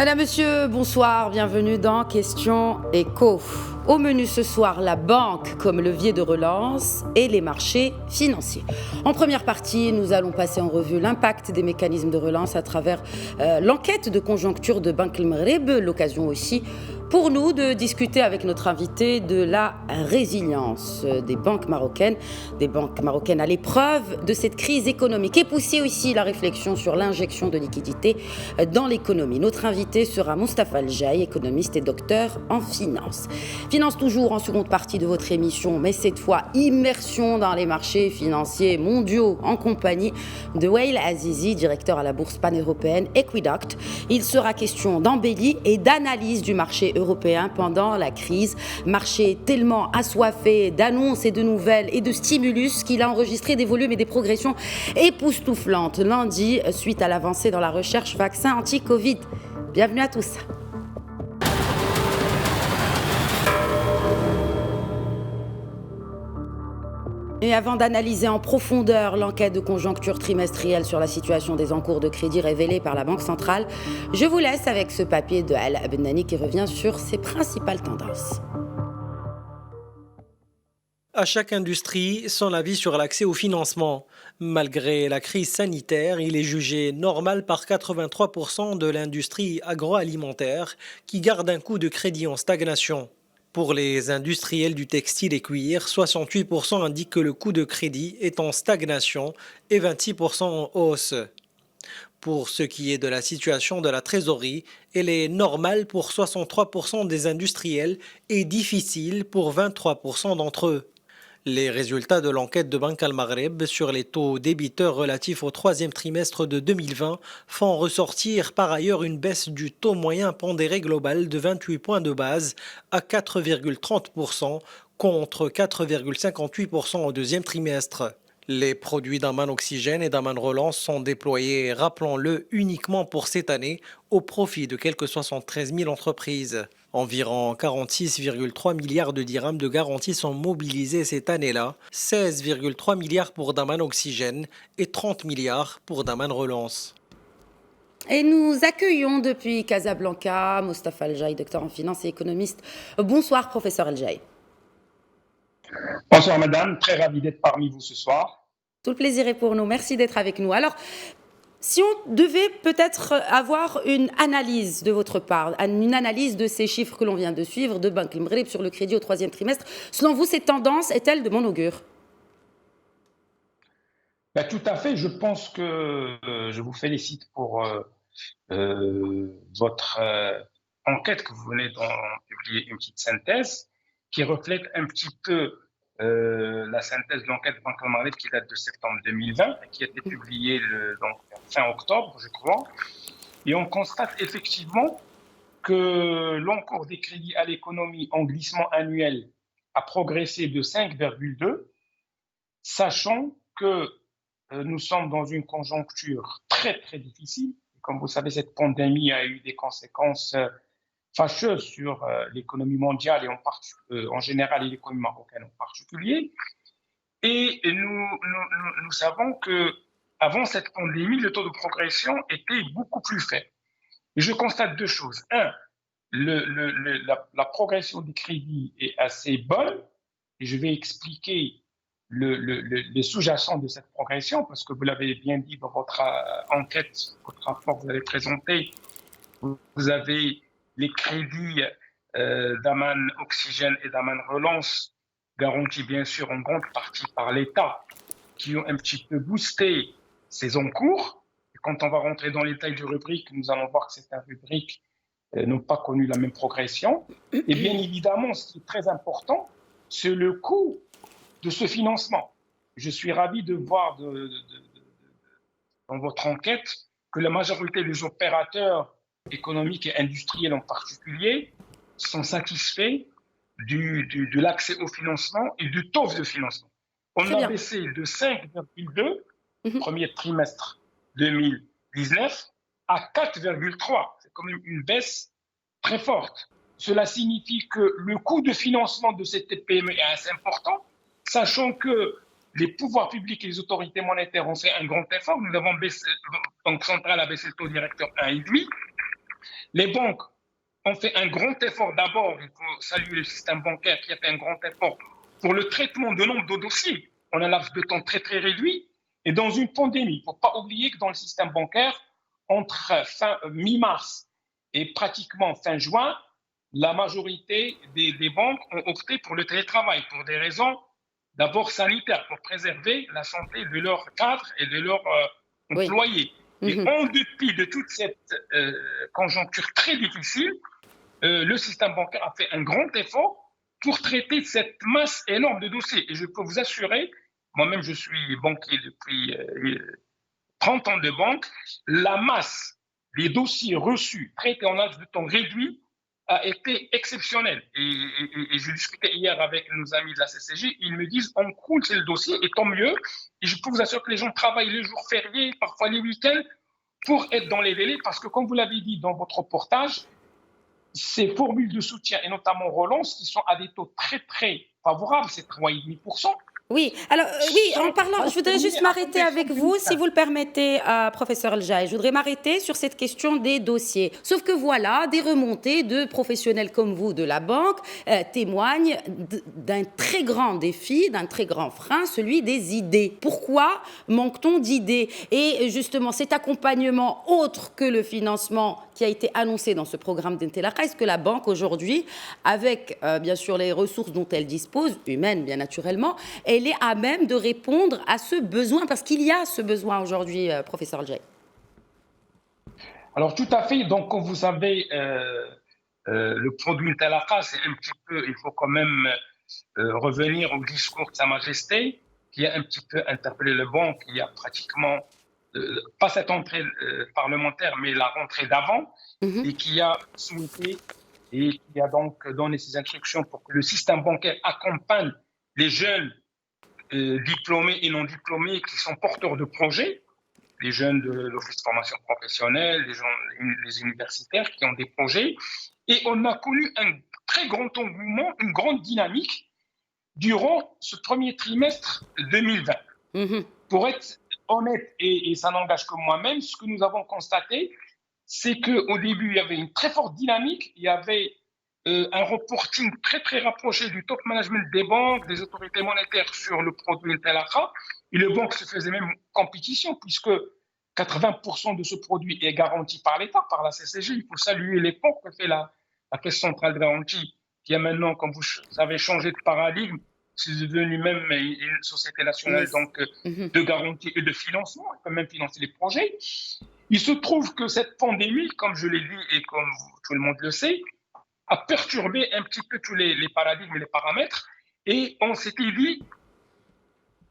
Madame, Monsieur, bonsoir, bienvenue dans Questions Éco. Au menu ce soir, la banque comme levier de relance et les marchés financiers. En première partie, nous allons passer en revue l'impact des mécanismes de relance à travers l'enquête de conjoncture de Banque El Maghreb, l'occasion aussi pour nous de discuter avec notre invité de la résilience des banques marocaines à l'épreuve de cette crise économique et pousser aussi la réflexion sur l'injection de liquidités dans l'économie. Notre invité sera Moustapha El Jaye, économiste et docteur en finance. Finance toujours en seconde partie de votre émission, mais cette fois immersion dans les marchés financiers mondiaux en compagnie de Wael Azizi, directeur à la bourse pan-européenne Equidoct. Il sera question d'embellie et d'analyse du marché européen pendant la crise. Marché tellement assoiffé d'annonces et de nouvelles et de stimulus qu'il a enregistré des volumes et des progressions époustouflantes lundi suite à l'avancée dans la recherche vaccin anti-Covid. Bienvenue à tous. Et avant d'analyser en profondeur l'enquête de conjoncture trimestrielle sur la situation des encours de crédit révélée par la Banque centrale, je vous laisse avec ce papier de Al Abnani qui revient sur ses principales tendances. À chaque industrie, son avis sur l'accès au financement. Malgré la crise sanitaire, il est jugé normal par 83% de l'industrie agroalimentaire qui garde un coût de crédit en stagnation. Pour les industriels du textile et cuir, 68% indiquent que le coût de crédit est en stagnation et 26% en hausse. Pour ce qui est de la situation de la trésorerie, elle est normale pour 63% des industriels et difficile pour 23% d'entre eux. Les résultats de l'enquête de Banque El Maghreb sur les taux débiteurs relatifs au troisième trimestre de 2020 font ressortir par ailleurs une baisse du taux moyen pondéré global de 28 points de base à 4,30% contre 4,58% au deuxième trimestre. Les produits d'Aman Oxygène et d'Aman Relance sont déployés, rappelons-le, uniquement pour cette année, au profit de quelques 73 000 entreprises. Environ 46,3 milliards de dirhams de garanties sont mobilisés cette année-là, 16,3 milliards pour Daman Oxygène et 30 milliards pour Daman Relance. Et nous accueillons depuis Casablanca Moustapha El Jaye, docteur en finance et économiste. Bonsoir, professeur El Jaye. Bonsoir madame, très ravi d'être parmi vous ce soir. Tout le plaisir est pour nous, merci d'être avec nous. Alors, si on devait peut-être avoir une analyse de votre part, une analyse de ces chiffres que l'on vient de suivre de Banque El Maghreb sur le crédit au troisième trimestre, selon vous, cette tendance est-elle de bon augure ? Tout à fait, je pense que je vous félicite pour votre enquête que vous venez d'en publier, une petite synthèse qui reflète un petit peu la synthèse de l'enquête de Banque El Maghreb qui date de septembre 2020 et qui a été publiée donc, fin octobre, je crois. Et on constate effectivement que l'encours des crédits à l'économie en glissement annuel a progressé de 5,2, sachant que nous sommes dans une conjoncture très, très difficile. Comme vous savez, cette pandémie a eu des conséquences fâcheuse sur l'économie mondiale et en général et l'économie marocaine en particulier. Et nous savons qu'avant cette pandémie, le taux de progression était beaucoup plus faible. Et je constate deux choses. Un, la progression des crédits est assez bonne, et je vais expliquer les sous-jacents de cette progression, parce que vous l'avez bien dit dans votre enquête, votre rapport que vous avez présenté, vous avez les crédits d'Aman Oxygène et d'Aman Relance, garantis bien sûr en grande partie par l'État, qui ont un petit peu boosté ces encours. Et quand on va rentrer dans les détails du rubrique, nous allons voir que certaines rubriques n'ont pas connu la même progression. Et bien évidemment, ce qui est très important, c'est le coût de ce financement. Je suis ravi de voir dans votre enquête que la majorité des opérateurs économiques et industriels en particulier sont satisfaits de l'accès au financement et du taux de financement. On a baissé de 5,2 premier trimestre 2019 à 4,3. C'est quand même une baisse très forte. Cela signifie que le coût de financement de cette PME est assez important, sachant que les pouvoirs publics et les autorités monétaires ont fait un grand effort. Nous avons baissé, Banque centrale a baissé le taux directeur à 1,5. Les banques ont fait un grand effort. D'abord, il faut saluer le système bancaire qui a fait un grand effort pour le traitement de nombre de dossiers en un laps de temps très, très réduit. Et dans une pandémie, il ne faut pas oublier que dans le système bancaire, entre mi-mars et pratiquement fin juin, la majorité des banques ont opté pour le télétravail pour des raisons d'abord sanitaires, pour préserver la santé de leurs cadres et de leurs employés. Et en dépit de toute cette conjoncture très difficile, le système bancaire a fait un grand effort pour traiter cette masse énorme de dossiers. Et je peux vous assurer, moi-même je suis banquier depuis 30 ans de banque, la masse des dossiers reçus, traités en laps de temps réduit, a été exceptionnelle. Et je discutais hier avec nos amis de la CCG, ils me disent on croule sur le dossier et tant mieux. Et je peux vous assurer que les gens travaillent les jours fériés, parfois les week-ends, pour être dans les délais, parce que comme vous l'avez dit dans votre reportage, ces formules de soutien et notamment relance qui sont à des taux très très favorables, c'est 3,5%. Oui, alors oui, en parlant, je voudrais juste m'arrêter avec vous, si vous le permettez, professeur El-Jaï. Je voudrais m'arrêter sur cette question des dossiers. Sauf que voilà, des remontées de professionnels comme vous de la banque témoignent d'un très grand défi, d'un très grand frein, celui des idées. Pourquoi manque-t-on d'idées? Et justement, cet accompagnement autre que le financement qui a été annoncé dans ce programme d'Intelaka, est-ce que la banque aujourd'hui, avec bien sûr les ressources dont elle dispose, humaines bien naturellement, elle est à même de répondre à ce besoin? Parce qu'il y a ce besoin aujourd'hui, professeur El-Jaï. Alors tout à fait, donc comme vous savez, le produit Intelaka, c'est un petit peu, il faut quand même revenir au discours de Sa Majesté, qui a un petit peu interpellé le banc, qui a pratiquement, pas cette entrée parlementaire, mais la rentrée d'avant, et qui a souhaité et qui a donc donné ses instructions pour que le système bancaire accompagne les jeunes diplômés et non diplômés qui sont porteurs de projets, les jeunes de l'Office de formation professionnelle, les universitaires qui ont des projets. Et on a connu un très grand engouement, une grande dynamique durant ce premier trimestre 2020. Pour être honnête, et ça n'engage que moi-même, ce que nous avons constaté, c'est qu'au début, il y avait une très forte dynamique, il y avait un reporting très très rapproché du top management des banques, des autorités monétaires sur le produit Intelaka, et les banques se faisaient même compétition puisque 80% de ce produit est garanti par l'État, par la CCG. Il faut saluer l'effort que fait la Caisse centrale de garantie, qui a maintenant, comme vous savez, changé de paradigme. C'est devenu même une société nationale donc, de garantie et de financement. Elle peut même financer les projets. Il se trouve que cette pandémie, comme je l'ai dit et comme tout le monde le sait, a perturbé un petit peu tous les paradigmes et les paramètres. Et on s'était dit,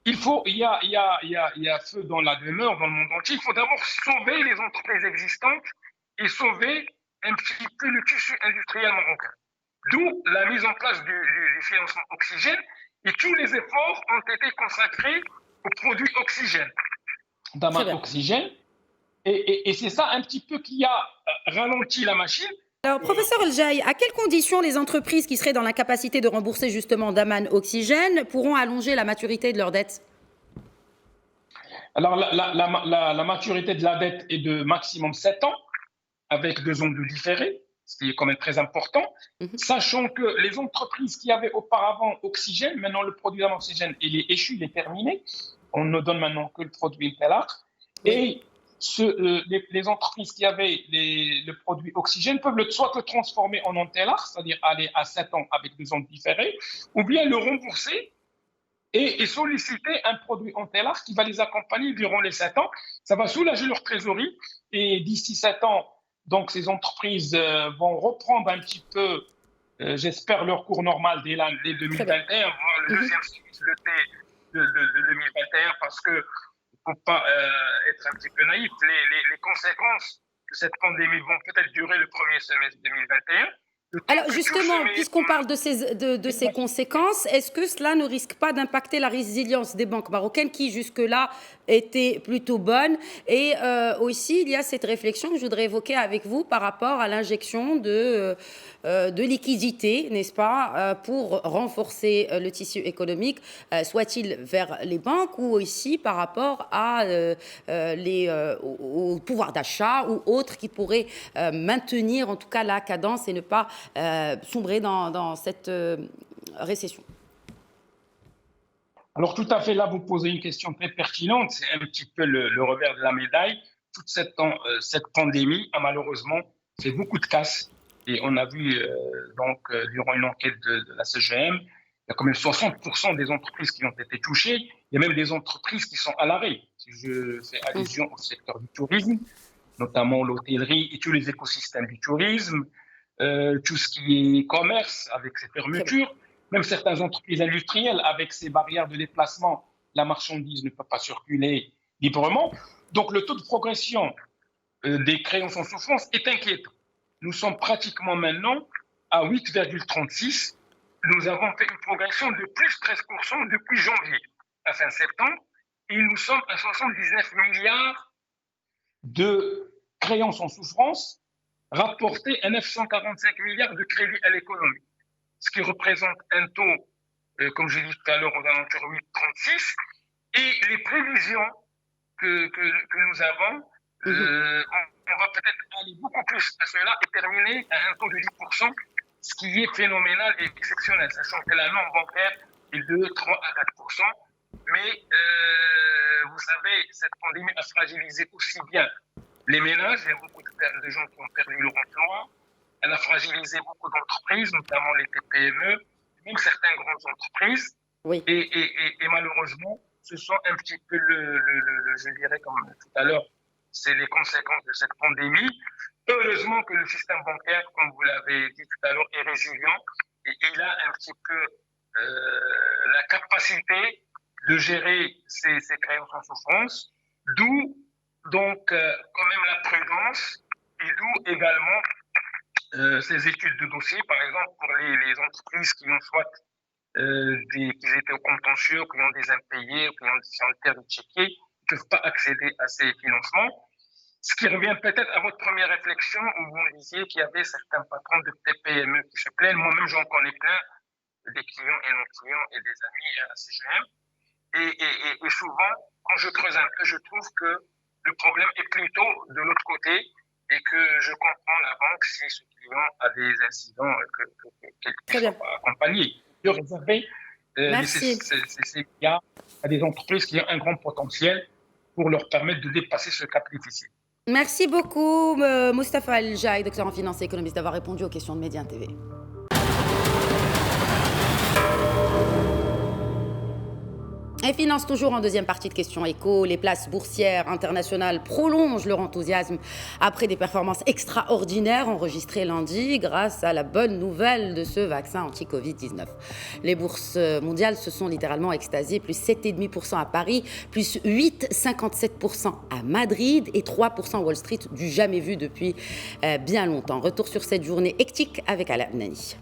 il y a feu dans la demeure, dans le monde entier. Il faut d'abord sauver les entreprises existantes et sauver un petit peu le tissu industriel marocain. D'où la mise en place du financement Oxygène. Et tous les efforts ont été consacrés au produit Oxygène, Daman Oxygène. Et c'est ça un petit peu qui a ralenti la machine. Alors, professeur El-Jaï, à quelles conditions les entreprises qui seraient dans la capacité de rembourser justement Daman Oxygène pourront allonger la maturité de leur dette? Alors, la maturité de la dette est de maximum 7 ans, avec 2 ans de différé, ce qui est quand même très important, sachant que les entreprises qui avaient auparavant Oxygène, maintenant le produit Oxygène, il est échu, il est terminé. On ne donne maintenant que le produit Intelaka. Et les entreprises qui avaient le produit Oxygène peuvent soit le transformer en Intelaka, c'est-à-dire aller à 7 ans avec 2 ans de différé, ou bien le rembourser et solliciter un produit Intelaka qui va les accompagner durant les 7 ans. Ça va soulager leur trésorerie et d'ici 7 ans, donc ces entreprises vont reprendre un petit peu, j'espère, leur cours normal dès 2021, voire le deuxième semestre de 2021, parce que il ne faut pas être un petit peu naïf. Les conséquences de cette pandémie vont peut-être durer le premier semestre 2021. Alors justement, puisqu'on parle de ces conséquences, est-ce que cela ne risque pas d'impacter la résilience des banques marocaines qui jusque-là été plutôt bonne. Et aussi, il y a cette réflexion que je voudrais évoquer avec vous par rapport à l'injection de liquidités, n'est-ce pas, pour renforcer le tissu économique, soit-il vers les banques ou aussi par rapport à au pouvoir d'achat ou autres qui pourraient maintenir en tout cas la cadence et ne pas sombrer dans cette récession. Alors tout à fait, là vous posez une question très pertinente, c'est un petit peu le revers de la médaille. Toute cette pandémie a malheureusement fait beaucoup de casse. Et on a vu durant une enquête de la CGM, il y a quand même 60% des entreprises qui ont été touchées. Il y a même des entreprises qui sont à l'arrêt. Si je fais allusion au secteur du tourisme, notamment l'hôtellerie et tous les écosystèmes du tourisme, tout ce qui est commerce avec ses fermetures, même certaines entreprises industrielles avec ces barrières de déplacement, la marchandise ne peut pas circuler librement. Donc le taux de progression des créances en souffrance est inquiétant. Nous sommes pratiquement maintenant à 8,36. Nous avons fait une progression de plus 13% depuis janvier à fin septembre. Et nous sommes à 79 milliards de créances en souffrance, rapportés à 945 milliards de crédits à l'économie. Ce qui représente un taux, comme je l'ai dit tout à l'heure, aux alentours de 8,36. Et les prévisions que nous avons, on va peut-être aller beaucoup plus à cela et terminer à un taux de 10%, ce qui est phénoménal et exceptionnel, sachant que la norme bancaire est de 3 à 4%. Mais vous savez, cette pandémie a fragilisé aussi bien les ménages, il y a beaucoup de gens qui ont perdu leur emploi, elle a fragilisé beaucoup d'entreprises, notamment les TPME, même certaines grandes entreprises. Oui. Et malheureusement, ce sont un petit peu je dirais comme tout à l'heure, c'est les conséquences de cette pandémie. Heureusement que le système bancaire, comme vous l'avez dit tout à l'heure, est résilient et il a un petit peu la capacité de gérer ces créances en souffrance, d'où donc quand même la prudence et d'où également ces études de dossier, par exemple pour les entreprises qui ont soit qui étaient au contentieux, qui ont des impayés, qui ont des sanitaires de chéquier, ne peuvent pas accéder à ces financements. Ce qui revient peut-être à votre première réflexion où vous me disiez qu'il y avait certains patrons de TPME qui se plaignent. Moi-même, j'en connais plein, des clients et non-clients et des amis à la CGM. Et souvent, quand je creuse un peu, je trouve que le problème est plutôt de l'autre côté et que je comprends la banque si ce client a des incidents qu'il ne soit pas accompagné. De réserver ces cas à des entreprises qui ont un grand potentiel pour leur permettre de dépasser ce cap difficile. Merci beaucoup, Moustapha El Jaï, docteur en finance et économiste, d'avoir répondu aux questions de Média TV. Et finance toujours en deuxième partie de Questions Éco. Les places boursières internationales prolongent leur enthousiasme après des performances extraordinaires enregistrées lundi grâce à la bonne nouvelle de ce vaccin anti-Covid-19. Les bourses mondiales se sont littéralement extasiées, plus 7,5% à Paris, plus 8,57% à Madrid et 3% Wall Street, du jamais vu depuis bien longtemps. Retour sur cette journée hectique avec Alain Nani.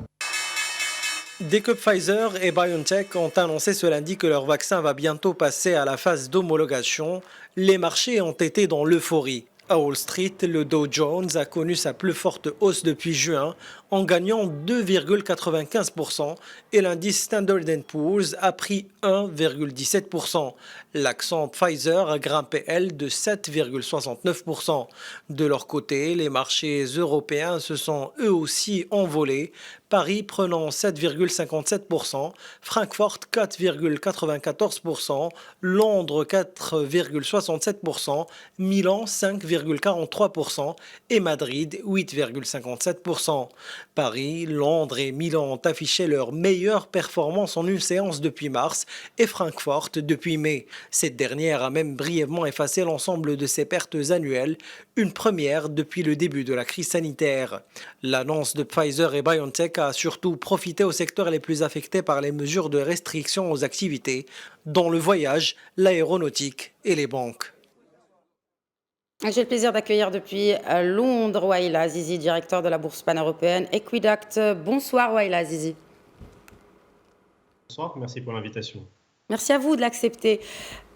Dès que Pfizer et BioNTech ont annoncé ce lundi que leur vaccin va bientôt passer à la phase d'homologation, les marchés ont été dans l'euphorie. À Wall Street, le Dow Jones a connu sa plus forte hausse depuis juin en gagnant 2,95% et l'indice Standard & Poor's a pris 1,17%. L'accent Pfizer a grimpé, elle, de 7,69%. De leur côté, les marchés européens se sont eux aussi envolés, Paris prenant 7,57%, Francfort 4,94%, Londres 4,67%, Milan 5,43% et Madrid 8,57%. Paris, Londres et Milan ont affiché leur meilleure performance en une séance depuis mars et Francfort depuis mai. Cette dernière a même brièvement effacé l'ensemble de ses pertes annuelles, une première depuis le début de la crise sanitaire. L'annonce de Pfizer et BioNTech a surtout profité aux secteurs les plus affectés par les mesures de restriction aux activités, dont le voyage, l'aéronautique et les banques. J'ai le plaisir d'accueillir depuis Londres Waila Azizi, directeur de la bourse pan-européenne Equiduct. Bonsoir Waila Azizi. Bonsoir, merci pour l'invitation. Merci à vous de l'accepter.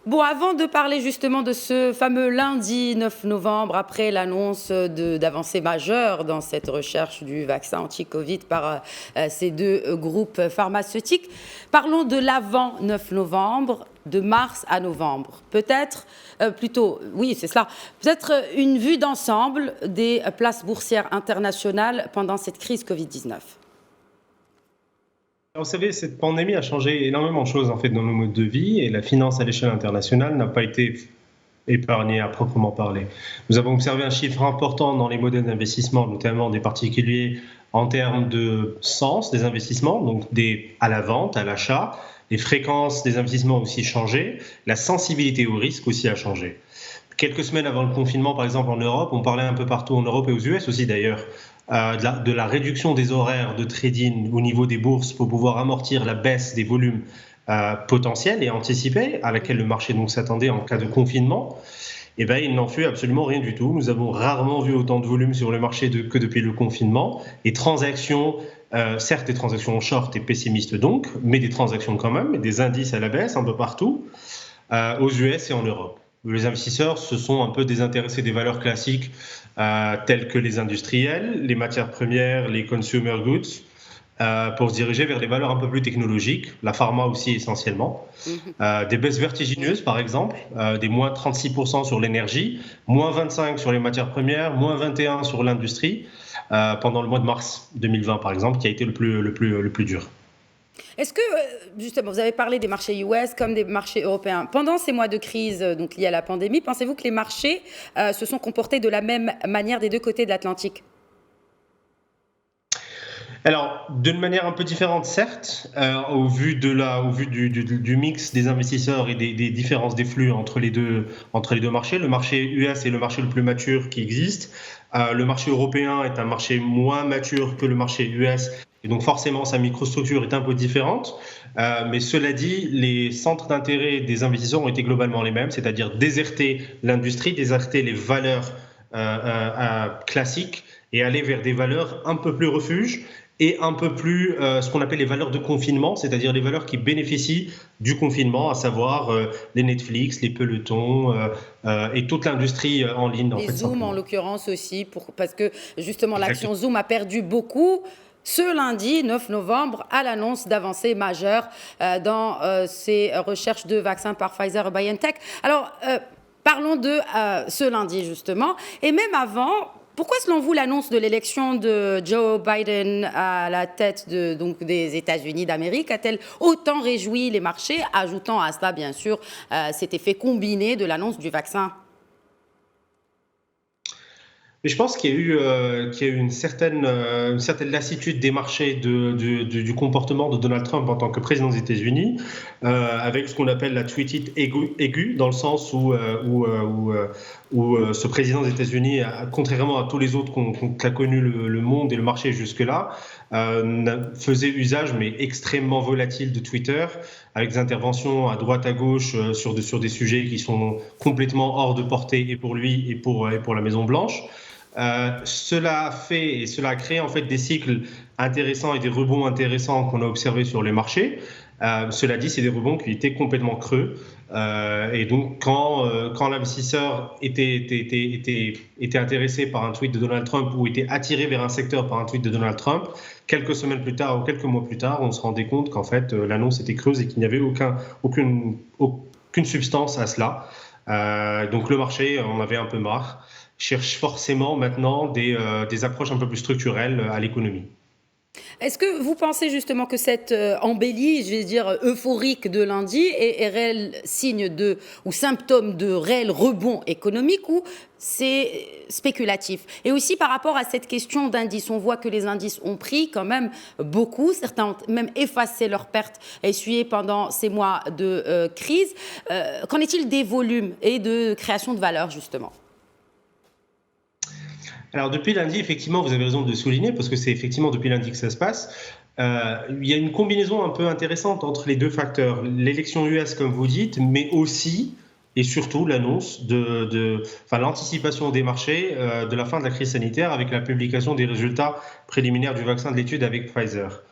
Bon, avant de parler justement de ce fameux lundi 9 novembre, après l'annonce d'avancées majeures dans cette recherche du vaccin anti-Covid par ces deux groupes pharmaceutiques, parlons de l'avant 9 novembre, de mars à novembre. Peut-être, oui, c'est cela, peut-être une vue d'ensemble des places boursières internationales pendant cette crise Covid-19. Vous savez, cette pandémie a changé énormément de choses en fait dans nos modes de vie et la finance à l'échelle internationale n'a pas été épargnée à proprement parler. Nous avons observé un chiffre important dans les modèles d'investissement, notamment des particuliers en termes de sens des investissements, donc à la vente, à l'achat. Les fréquences des investissements ont aussi changé, la sensibilité au risque aussi a changé. Quelques semaines avant le confinement, par exemple en Europe, on parlait un peu partout en Europe et aux US aussi d'ailleurs, de la réduction des horaires de trading au niveau des bourses pour pouvoir amortir la baisse des volumes potentiels et anticipés à laquelle le marché donc s'attendait en cas de confinement. Eh bien, il n'en fut absolument rien du tout. Nous avons rarement vu autant de volume sur le marché que depuis le confinement. Les transactions, certes des transactions short et pessimistes donc, mais des transactions quand même, et des indices à la baisse un peu partout, aux US et en Europe. Les investisseurs se sont un peu désintéressés des valeurs classiques telles que les industriels, les matières premières, les consumer goods, pour se diriger vers des valeurs un peu plus technologiques, la pharma aussi essentiellement. Des baisses vertigineuses par exemple, des moins 36% sur l'énergie, moins 25% sur les matières premières, moins 21% sur l'industrie, pendant le mois de mars 2020 par exemple, qui a été le plus dur. Est-ce que, justement, vous avez parlé des marchés US comme des marchés européens. Pendant ces mois de crise donc liés à la pandémie, pensez-vous que les marchés se sont comportés de la même manière des deux côtés de l'Atlantique ? Alors, d'une manière un peu différente, certes, au vu du mix des investisseurs et des différences des flux entre les deux marchés. Le marché US est le marché le plus mature qui existe. Le marché européen est un marché moins mature que le marché US. Et donc forcément, sa microstructure est un peu différente. Mais cela dit, les centres d'intérêt des investisseurs ont été globalement les mêmes, c'est-à-dire déserter l'industrie, déserter les valeurs classiques et aller vers des valeurs un peu plus refuge et un peu plus ce qu'on appelle les valeurs de confinement, c'est-à-dire les valeurs qui bénéficient du confinement, à savoir les Netflix, les Pelotons et toute l'industrie en ligne. Les Zoom en l'occurrence aussi, parce que justement l'action Zoom a perdu beaucoup. Ce lundi 9 novembre, à l'annonce d'avancées majeures dans ces recherches de vaccins par Pfizer et BioNTech. Alors, parlons de ce lundi, justement. Et même avant, pourquoi, selon vous, l'annonce de l'élection de Joe Biden à la tête des États-Unis d'Amérique a-t-elle autant réjoui les marchés, ajoutant à cela, bien sûr, cet effet combiné de l'annonce du vaccin ? Mais je pense qu'il y a eu une certaine lassitude des marchés du comportement de Donald Trump en tant que président des États-Unis, avec ce qu'on appelle la tweet aiguë, dans le sens où ce président des États-Unis, contrairement à tous les autres qu'a connu le monde et le marché jusque-là, faisait usage, mais extrêmement volatile, de Twitter, avec des interventions à droite à gauche sur des sujets qui sont complètement hors de portée et pour lui et pour la Maison-Blanche. Cela a créé en fait des cycles intéressants et des rebonds intéressants qu'on a observés sur les marchés. Cela dit, c'est des rebonds qui étaient complètement creux. Et donc, quand l'investisseur était intéressé par un tweet de Donald Trump ou était attiré vers un secteur par un tweet de Donald Trump, quelques semaines plus tard ou quelques mois plus tard, on se rendait compte qu'en fait, l'annonce était creuse et qu'il n'y avait aucune substance à cela. Donc, le marché en avait un peu marre. Cherche forcément maintenant des approches un peu plus structurelles à l'économie. Est-ce que vous pensez justement que cette embellie, je vais dire euphorique de lundi est réel signe ou symptôme de réel rebond économique ou c'est spéculatif? Et aussi par rapport à cette question d'indices, on voit que les indices ont pris quand même beaucoup, certains ont même effacé leurs pertes essuyées pendant ces mois de crise. Qu'en est-il des volumes et de création de valeur justement? Alors depuis lundi, effectivement, vous avez raison de le souligner, parce que c'est effectivement depuis lundi que ça se passe. Il y a une combinaison un peu intéressante entre les deux facteurs. L'élection US, comme vous dites, mais aussi et surtout l'annonce l'anticipation des marchés de la fin de la crise sanitaire avec la publication des résultats préliminaires du vaccin de l'étude avec Pfizer.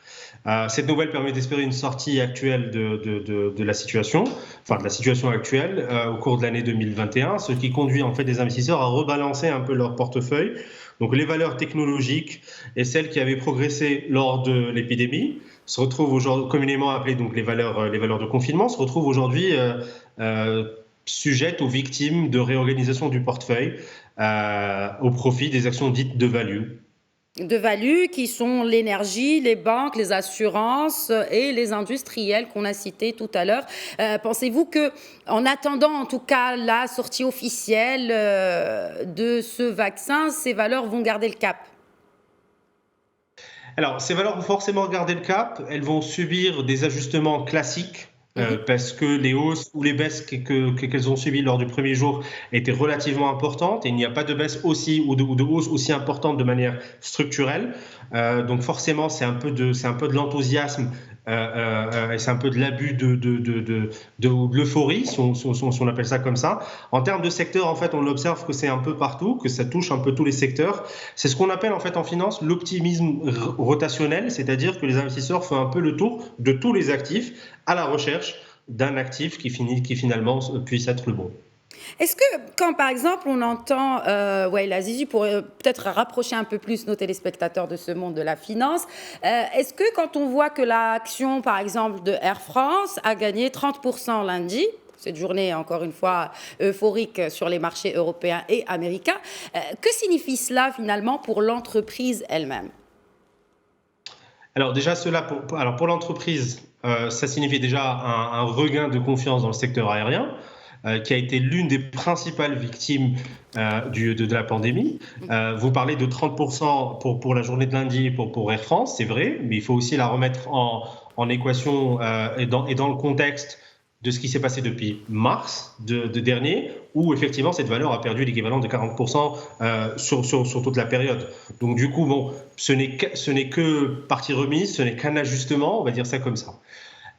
Cette nouvelle permet d'espérer une sortie actuelle de la situation, enfin de la situation actuelle au cours de l'année 2021, ce qui conduit en fait des investisseurs à rebalancer un peu leur portefeuille. Donc les valeurs technologiques et celles qui avaient progressé lors de l'épidémie se retrouvent aujourd'hui communément appelées donc les valeurs de confinement, se retrouvent aujourd'hui sujettes aux victimes de réorganisation du portefeuille au profit des actions dites de value. De value qui sont l'énergie, les banques, les assurances et les industriels qu'on a cités tout à l'heure. Pensez-vous que, en attendant en tout cas la sortie officielle de ce vaccin, ces valeurs vont garder le cap? Alors, ces valeurs vont forcément garder le cap. Elles vont subir des ajustements classiques. Parce que les hausses ou les baisses qu'elles ont subies lors du premier jour étaient relativement importantes et il n'y a pas de baisse aussi ou de hausse aussi importante de manière structurelle. Donc forcément, c'est un peu de l'enthousiasme et c'est un peu de l'abus de l'euphorie, si on appelle ça comme ça. En termes de secteur, en fait, on observe que c'est un peu partout, que ça touche un peu tous les secteurs. C'est ce qu'on appelle en fait en finance l'optimisme rotationnel, c'est-à-dire que les investisseurs font un peu le tour de tous les actifs à la recherche d'un actif qui finalement puisse être le bon. Est-ce que quand, par exemple, on entend Wael Azizi, pour peut-être rapprocher un peu plus nos téléspectateurs de ce monde de la finance, est-ce que quand on voit que l'action, par exemple, de Air France a gagné 30% lundi, cette journée, encore une fois, euphorique sur les marchés européens et américains, que signifie cela finalement pour l'entreprise elle-même? Alors déjà, pour l'entreprise, ça signifie déjà un regain de confiance dans le secteur aérien, qui a été l'une des principales victimes de la pandémie. Vous parlez de 30% pour la journée de lundi pour Air France, c'est vrai, mais il faut aussi la remettre en équation et dans le contexte de ce qui s'est passé depuis mars de dernier, où effectivement cette valeur a perdu l'équivalent de 40% sur toute la période. Donc du coup, bon, ce n'est que partie remise, ce n'est qu'un ajustement, on va dire ça comme ça.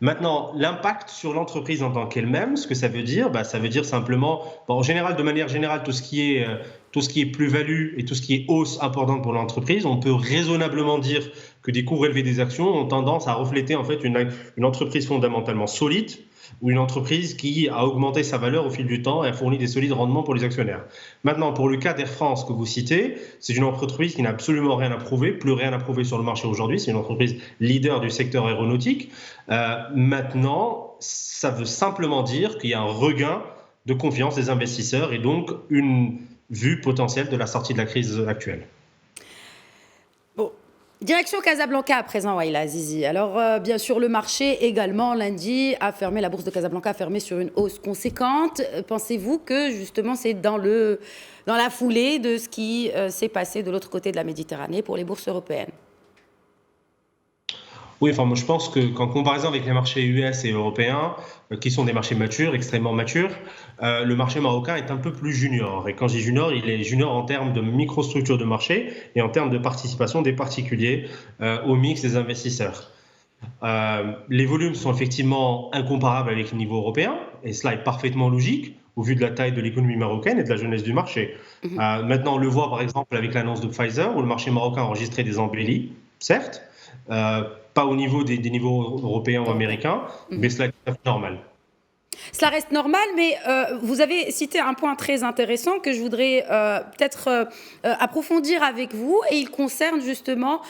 Maintenant, l'impact sur l'entreprise en tant qu'elle-même, ce que ça veut dire, ça veut dire simplement, en général, de manière générale, tout ce qui est plus-value et tout ce qui est hausse importante pour l'entreprise, on peut raisonnablement dire que des cours élevés des actions ont tendance à refléter en fait une entreprise fondamentalement solide ou une entreprise qui a augmenté sa valeur au fil du temps et a fourni des solides rendements pour les actionnaires. Maintenant, pour le cas d'Air France que vous citez, c'est une entreprise qui n'a absolument rien à prouver, plus rien à prouver sur le marché aujourd'hui. C'est une entreprise leader du secteur aéronautique. Maintenant, ça veut simplement dire qu'il y a un regain de confiance des investisseurs et donc une vue potentielle de la sortie de la crise actuelle. Direction Casablanca à présent, Wael Azizi. Alors, bien sûr, le marché également, lundi, a fermé, la bourse de Casablanca a fermé sur une hausse conséquente. Pensez-vous que, justement, c'est dans la foulée de ce qui s'est passé de l'autre côté de la Méditerranée pour les bourses européennes? Oui, enfin, moi, je pense que qu'en comparaison avec les marchés US et européens, qui sont des marchés matures, extrêmement matures, le marché marocain est un peu plus junior. Et quand je dis junior, il est junior en termes de microstructure de marché et en termes de participation des particuliers au mix des investisseurs. Les volumes sont effectivement incomparables avec le niveau européen, et cela est parfaitement logique au vu de la taille de l'économie marocaine et de la jeunesse du marché. Maintenant, on le voit par exemple avec l'annonce de Pfizer, où le marché marocain a enregistré des embellies, certes, pas au niveau des niveaux européens ou américains, mais cela est normal. Cela reste normal, mais vous avez cité un point très intéressant que je voudrais peut-être approfondir avec vous, et il concerne justement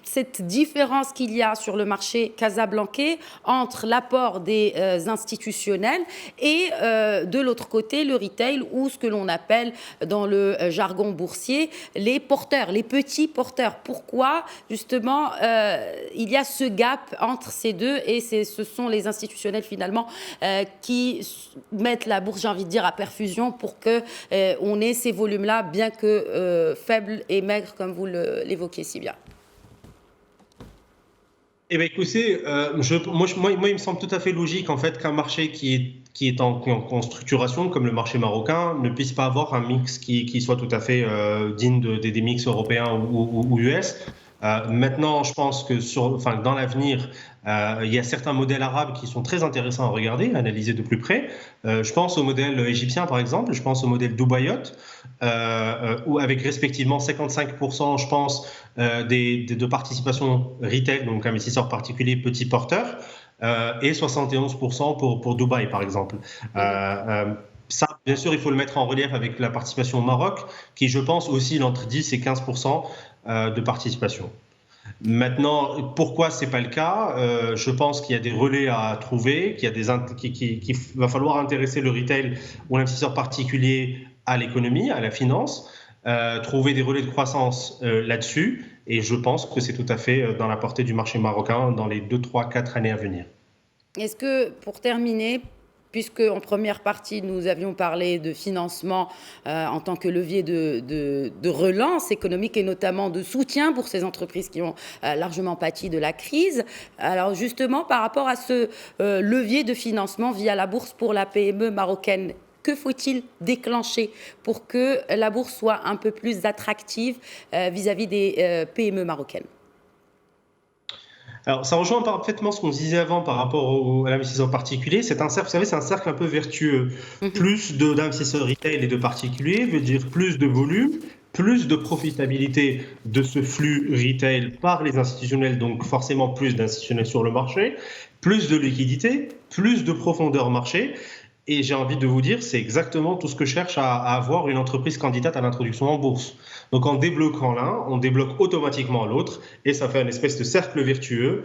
cette différence qu'il y a sur le marché casablancais entre l'apport des institutionnels et de l'autre côté le retail, ou ce que l'on appelle dans le jargon boursier les porteurs, les petits porteurs. Pourquoi justement il y a ce gap entre ces deux, et ce sont les institutionnels finalement qui mettent la bourse, j'ai envie de dire, à perfusion pour qu'on ait ces volumes-là, bien que faibles et maigres comme vous l'évoquiez si bien? Eh bien, écoutez, moi, il me semble tout à fait logique en fait qu'un marché qui est en structuration, comme le marché marocain, ne puisse pas avoir un mix qui soit tout à fait digne des mix européens ou US. Maintenant, je pense que dans l'avenir, il y a certains modèles arabes qui sont très intéressants à regarder, à analyser de plus près. Je pense au modèle égyptien, par exemple, je pense au modèle dubaïote, où avec respectivement 55%, je pense, de participation retail, donc investisseurs particuliers, petits porteurs, et 71% pour Dubaï, par exemple. Ça, bien sûr, il faut le mettre en relief avec la participation au Maroc, qui, je pense, oscille entre 10 et 15% de participation. Maintenant, pourquoi ce n'est pas le cas? Je pense qu'il y a des relais à trouver, qu'il va falloir intéresser le retail ou l'investisseur particulier à l'économie, à la finance, trouver des relais de croissance là-dessus, et je pense que c'est tout à fait dans la portée du marché marocain dans les 2, 3, 4 années à venir. Est-ce que, pour terminer, puisque en première partie, nous avions parlé de financement en tant que levier de relance économique et notamment de soutien pour ces entreprises qui ont largement pâti de la crise. Alors justement, par rapport à ce levier de financement via la bourse pour la PME marocaine, que faut-il déclencher pour que la bourse soit un peu plus attractive vis-à-vis des PME marocaines? Alors, ça rejoint parfaitement ce qu'on disait avant par rapport à l'investisseur particulier. C'est un cercle, vous savez, c'est un cercle un peu vertueux. Plus d'investisseurs retail et de particuliers veut dire plus de volume, plus de profitabilité de ce flux retail par les institutionnels, donc forcément plus d'institutionnels sur le marché, plus de liquidité, plus de profondeur marché. Et j'ai envie de vous dire, c'est exactement tout ce que cherche à avoir une entreprise candidate à l'introduction en bourse. Donc en débloquant l'un, on débloque automatiquement l'autre, et ça fait une espèce de cercle vertueux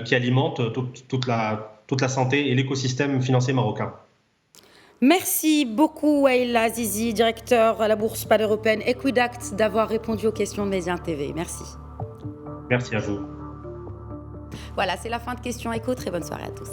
qui alimente toute la santé et l'écosystème financier marocain. Merci beaucoup Wael Azizi, directeur à la bourse pan-européenne Equidact, d'avoir répondu aux questions de Médien TV. Merci. Merci à vous. Voilà, c'est la fin de Questions Écho. Très bonne soirée à tous.